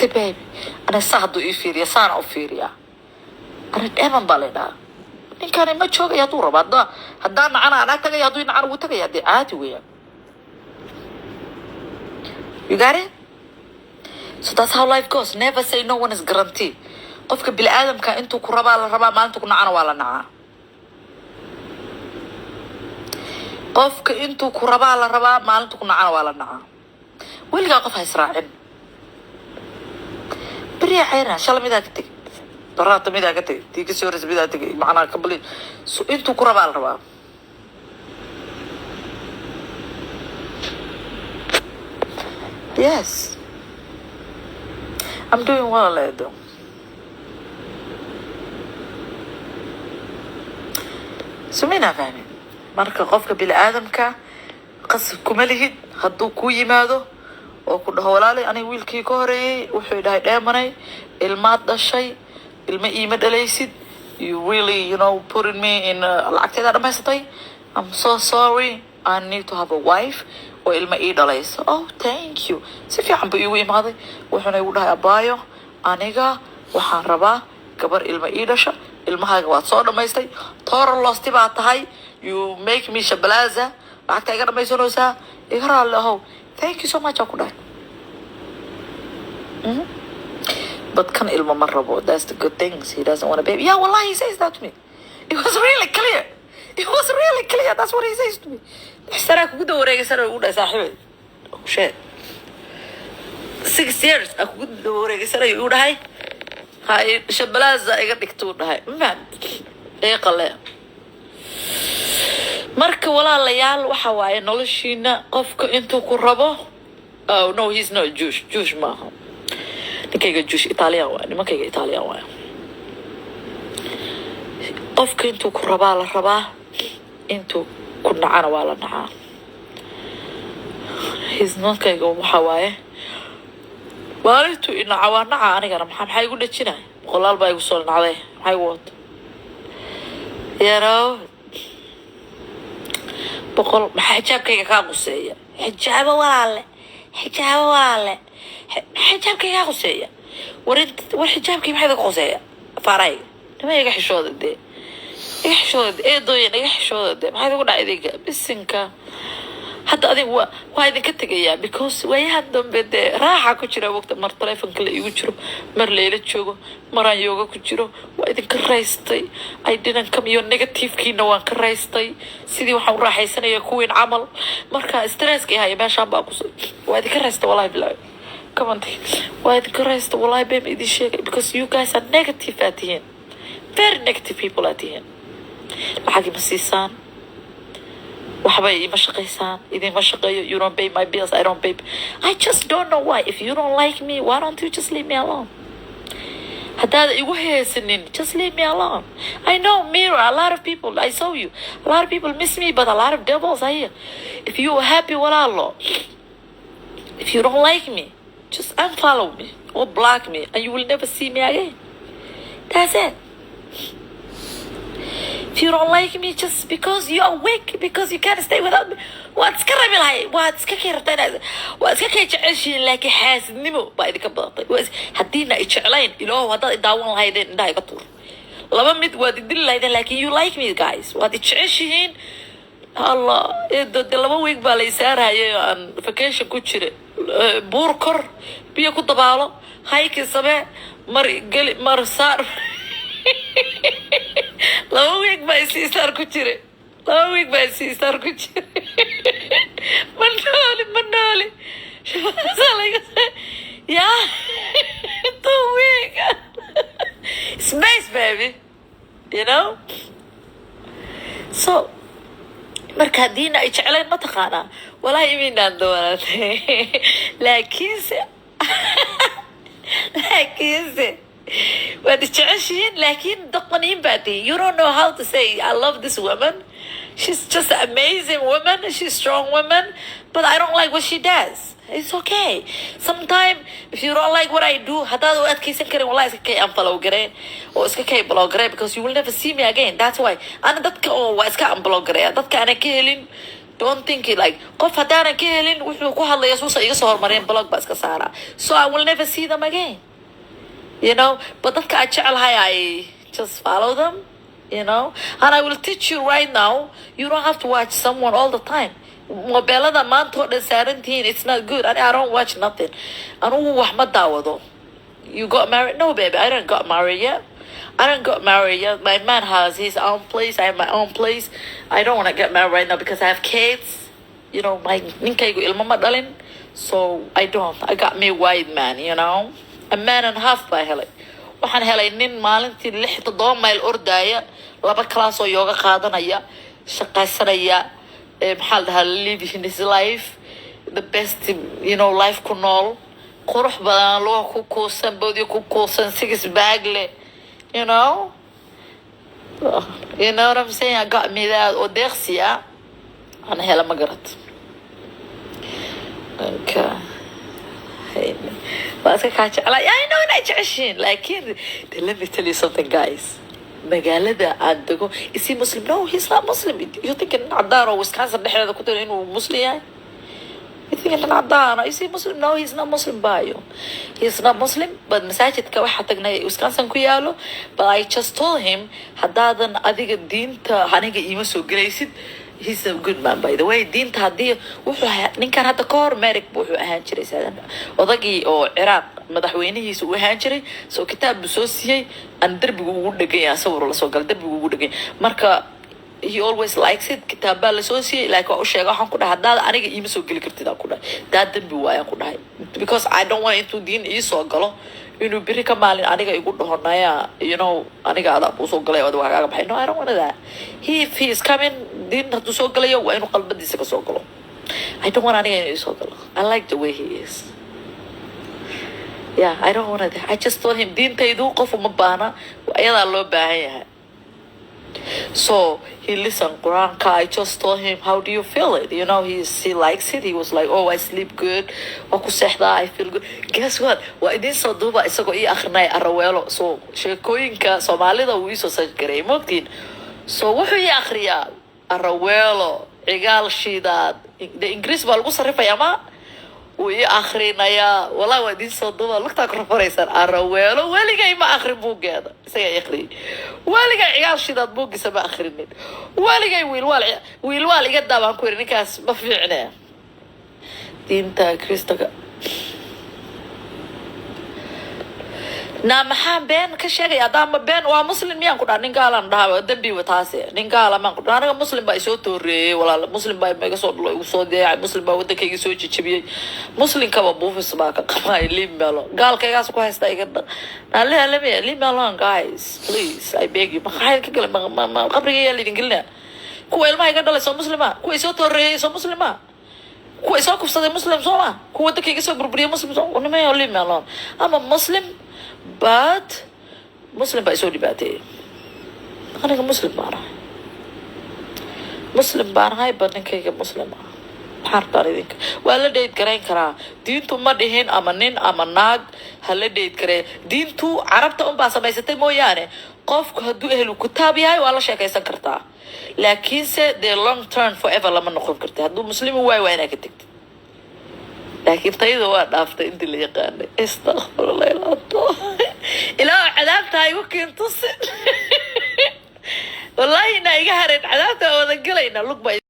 baby أنا صاحدو إيفيريا صار أوفيريا أنا دائما بالينا إن كان ما تشوف يا دورة بعد هذا أنا تجي يدوي نعر وتجي يدي عادي ويا you got it so that's how life goes never say no one is guaranteed قفك بالآدم كأنتو كربا على ربا ما أنتو كنا عنا ولا نعا قفك أنتو كربا على ربا ما أنتو كنا عنا ولا نعا ويلقى قفها إسرائيل بريا حيرنا شاء الله ميدا كتك برات ميدا كتك تيجي سيورس ميدا كتك معنا قبلين سو أنتو كربا على ربا yes I'm doing well though سمينا فاهمين marka qofka bil aadamka qasab kuma lihid haduu ku yimaado oo ku dhaho walaalay aniga wiilkii ka horeeyay wuxuu dhahay dheemanay ilmaad dhashay ilma iima dhalaysid you really putting me in lacagteeda dhamaystay I'm so sorry I need to have a wife oo ilma ii dhalayso oh thank you si fiican buu iigu imaaday wuxuuna igu dhahay abaayo aniga waxaan rabaa gabar ilma ii dhasha ilmahaaga waad soo dhamaystay toora loosti baa tahay you make me shabalaza lacagta iga dhamaysanaysaa iga raalli ahow thank you so much aku dhahay but kan ilma ma rabo that's the good things he doesn't want a baby yeah wallahi he says that to me it was really clear that's what he says to me اشتراك كده وريجسنا وده صاحبي شيء 6 years كده وريجسنا يقول هاي شبلازة إيجا دكتور هاي ما إيه قلة مرك ولا ليال وحواي نولشينا قفك أنتو كربو oh no he's not Jewish ما هو نكيجا Jewish إيطاليا وين ما كيجا إيطاليا وين قفك أنتو كربا على ربا أنتو كنا عنا ولا نعا he's not كيجا وحواي واريتو إن عوانا عاني كنا محي يقول لك قلال باي وصلنا عليه محي وات يا بقول حجاب كيكا كاقوسية حجاب ولا حجاب كيكا قوسية والحجاب كيف حيث قوسية فاراي لما يقح شوذ دي ايه دوين يقح شوذ دي محي يقول عيديك بسنكا حتى أدي وهذا كتجيا because ويهدم بدي راحة كشرة وقت مر تلفون كله يوجرو مر ليلة شوجو مر يوجا كشرو وهذا كرايستي I didn't come your negative كينا وان كرايستي سيدي وحنا راح يسنا يكون عمل مركا ستريس كي هاي باش عم بقص وهذا كرايست والله بالله كمان وهذا كرايست والله بيم إدي شيء because you guys are negative at the end very negative people at the end لحاجة مسيسان وحبايبي ما شقيسان إذا ما شقي you don't pay my bills I don't pay I just don't know why if you don't like me why don't you just leave me alone هذا يوهي سنين just leave me alone I know Mira a lot of people I saw you a lot of people miss me but a lot of devils are here if you are happy with Allah if you don't like me just unfollow me or block me and you will never see me again that's it if you don't like me just because you are weak because you can't stay without me what's كرمي لهاي what's كيرتنا what's كيجعلشين لك حاسد نمو بعد كباطي حدينا إشعلين إلهه هذا داون لهاي ده يقطر لما مد وادي دل لهاي لكن you like me guys وادي تشعشين الله ده لما ويك باليسار هاي عن فكيش كوتشر بوركر بيا كنت بعله هاي كسبة مر صار لو ويك بايسي صار كتير لو ويك بايسي صار كتير منالي شو صار يا تو ويك space baby you know so marka diina ay jecleen ma taqaana walaa iminaan doonatay laakiinse وتشعشين لكن دقنين بعدي you don't know how to say I love this woman she's just an amazing woman she's a strong woman but I don't like what she does it's okay sometimes if you don't like what I do هذا وقت كيسن كريم والله إسكا كي unfollow قرين أو إسكا كي block قرين because you will never see me again that's why أنا دتك أو إسكا unfollow قرين دتك أنا كيلين don't think it like qof hadaanan ka helin wuxuu ku hadlaya suusa iga soo hormareen blog baa iska saara so I will never see them again, you know. But dadka aan jecelahay I just follow them, you know. And I will teach you right now, you don't have to watch someone all the time. Mobilada maanta oo dhan saarantihiin, it's not good. I don't watch nothing. Anugu wax ma daawado. You got married? No, baby, I didn't got married yet. I didn't got married yet. My man has his own place. I have my own place. I don't want to get married right now because I have kids. You know, my ninkaygu ilmo ma dhalin. So I don't. I got me white man, you know. A man and a half baa helay. Waxaan helay nin maalintii 6-7 mayl ordaya, 2 class oo yoga qaadanaya, shaqaysanaya, maxaa la dhahaa, living his life, the best, you know, life ku nool. Qurux badan loo ku kuusan, boodi ku kuusan, 6 bag le, you know. You know what I'm saying? I got me that oo deeqsiya. Ana hela ma garat. Okay. Hey. But I know in Egyptian, like, let me tell you something, guys. Magaalada aan dago, is he Muslim? No, he's not Muslim. You think in Adara, Wisconsin, dhexdeeda ku tahay inuu Muslim yahay? You think in Adara, is he Muslim? No, he's not Muslim bayo. He's not Muslim, but masaajidka waxa tagnay Wisconsin ku yaalo. But I just told him, haddaadan adiga diinta aniga iima soo gelaysid. He's a good man, by the way. Diinta haddii wuxuu ninkan hadda ka hor Merrick wuxuu ahaan jiray saadan odagii oo Ciraaq madaxweynihiisa uu ahaan jiray, soo kitaab buu soo siiyay aan darbigu ugu dhagan yahay, sawir la soo gal darbigu ugu dhagan. Marka he always likes it. Kitaab baa la soo siiyay, like waa u sheegay waxaan ku dhahay haddaad aniga iima soo geli kartid aan ku dhahay daa dambi waayaan ku dhahay, because I don't want intuu diin ii soo galo inuu biri ka maalin aniga igu dhahonaya, you know, aniga adaa buu soo galay oo waxaaga baxay. No, I don't want that. If he is coming, diin hadduu soo galayo waa inuu qalbadiisa ka soo galo. I don't want aniga inuu soo galo. I like the way he is. Yeah, I don't want that. I just told him diintaydu qof uma baahna, ayadaa loo baahan yahay. So he listened Quran. I just told him, how do you feel it? You know, he likes it. He was like, oh, I sleep good. I feel good. Guess what? Waa idin soo duuba isagoo ii akhrinay Araweelo. So sheekooyinka Soomaalida wuu isoo sajgaray moogtiin. So wuxuu ii akhriyaa Araweelo, cigaal shidaad. The English baa lagu sarrifaya ma? Wuu ii akhrinayaa. Walaa waa idin soo duuba lugtaa ku rafaraysan Araweelo. Weligay ma akhrin buugeeda. Isaga ii akhriyay. Weligay cigaal shidaad buugiisa ma akhrinin. Weligay wiilwaal iga daabaan ku yiri ninkaas ma fiicnaa. Diinta Kristaga. Na maxaan been ka sheegay hadama been waa Muslim miyaan ku dhahay nin gaalan dhahay dambi wataase nin gaala maan ku dhahay aniga Muslim baa soo tooreeyay walaal Muslim baa iga soo dhulay soo deeyay Muslim baa wadankayga soo jijibiyay Muslim ka buufis baa ka qabay limelo gaalkaygaas ku haysta iga alle limelo guys please I beg you maxay ka galay ma qabriga yaa lidin galna kuwa ilmaha iga dhalay soo Muslima kuwa soo tooreeyay soo Muslima kuwa soo kufsaday Muslim soo ma kuwa wadankayga soo burburiyay Muslim soo unimay limelo ama Muslim but Muslim by so debate. I think Muslim bar. Muslim bar hay but ninkayga Muslim ah. Harta idinka. Waa la dheed gareyn karaa. Diintu ma dhihin ama nin ama naag hala dheed garee. Diintu Carabta un baa samaysatay mooyaane qofku hadduu ehlu kitaab yahay waa la sheekaysan kartaa. Laakiin se the long term forever lama noqon kartaa. Hadduu Muslim waay waa inaa ka tagtid. لكن طيب واحد عرفت انت اللي يقاني استغفر الله العظيم الى عذابتها يمكن تصل والله انها يقهرن عذابتها وذقلينا لقبه